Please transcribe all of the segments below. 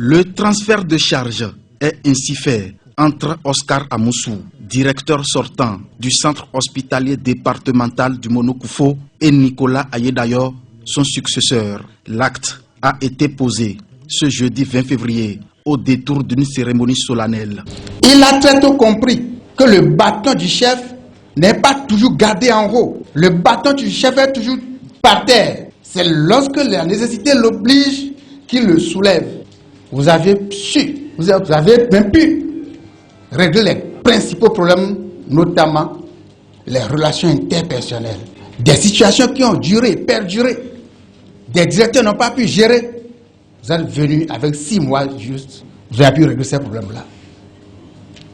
Le transfert de charge est ainsi fait entre Oscar Amoussou, directeur sortant du centre hospitalier départemental du Monokoufo, et Nicolas Ayédayor, son successeur. L'acte a été posé ce jeudi 20 février au détour d'une cérémonie solennelle. Il a très tôt compris que le bâton du chef n'est pas toujours gardé en haut. Le bâton du chef est toujours par terre. C'est lorsque la nécessité l'oblige qu'il le soulève. Vous avez même pu régler les principaux problèmes, notamment les relations interpersonnelles. Des situations qui ont duré, perduré. Des directeurs n'ont pas pu gérer. Vous êtes venu avec 6 mois juste, vous avez pu régler ces problèmes-là.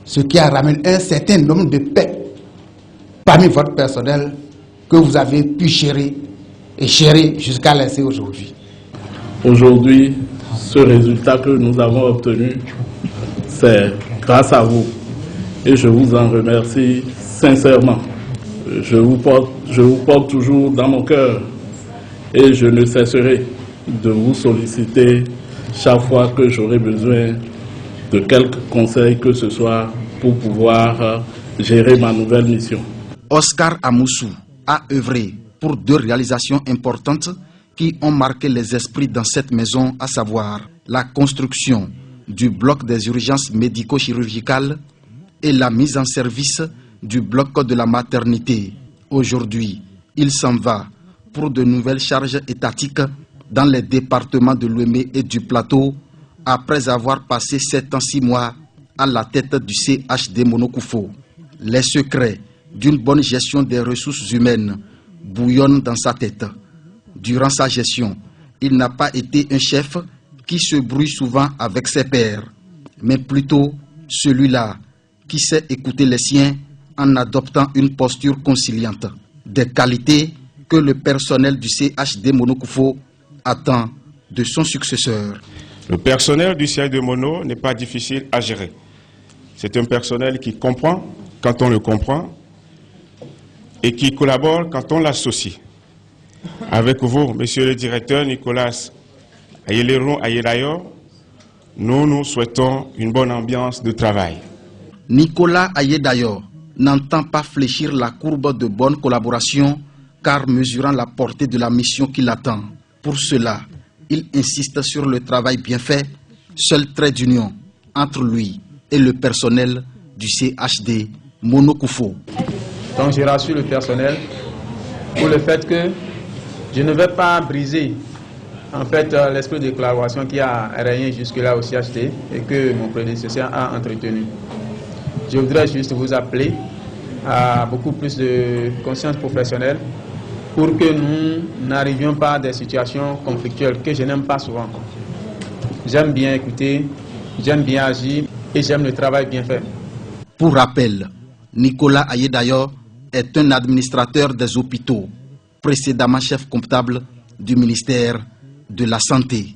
Ce qui a ramené un certain nombre de paix parmi votre personnel que vous avez pu gérer et gérer jusqu'à laisser aujourd'hui. Aujourd'hui, ce résultat que nous avons obtenu, c'est grâce à vous. Et je vous en remercie sincèrement. Je vous porte toujours dans mon cœur et je ne cesserai de vous solliciter chaque fois que j'aurai besoin de quelques conseils que ce soit pour pouvoir gérer ma nouvelle mission. Oscar Amoussou a œuvré pour 2 réalisations importantes qui ont marqué les esprits dans cette maison, à savoir la construction du bloc des urgences médico-chirurgicales et la mise en service du bloc de la maternité. Aujourd'hui, il s'en va pour de nouvelles charges étatiques dans les départements de Lomé et du Plateau, après avoir passé 7 ans 6 mois à la tête du CHD Monokoufo. Les secrets d'une bonne gestion des ressources humaines bouillonnent dans sa tête. Durant sa gestion, il n'a pas été un chef qui se brouille souvent avec ses pairs, mais plutôt celui-là qui sait écouter les siens en adoptant une posture conciliante. Des qualités que le personnel du CHD Monokoufo attend de son successeur. Le personnel du CHD Mono n'est pas difficile à gérer. C'est un personnel qui comprend quand on le comprend et qui collabore quand on l'associe. Avec vous, monsieur le directeur Nicolas Ayédayor, nous souhaitons une bonne ambiance de travail. Nicolas Ayédayor n'entend pas fléchir la courbe de bonne collaboration car mesurant la portée de la mission qui l'attend. Pour cela, il insiste sur le travail bien fait, seul trait d'union entre lui et le personnel du CHD Monokoufo. Donc je rassure le personnel pour le fait que je ne vais pas briser en fait l'esprit de collaboration qui a régné jusque-là au CHD et que mon prédécesseur a entretenu. Je voudrais juste vous appeler à beaucoup plus de conscience professionnelle pour que nous n'arrivions pas à des situations conflictuelles que je n'aime pas souvent. J'aime bien écouter, j'aime bien agir et j'aime le travail bien fait. Pour rappel, Nicolas Ayédayor est un administrateur des hôpitaux, précédemment chef comptable du ministère de la Santé.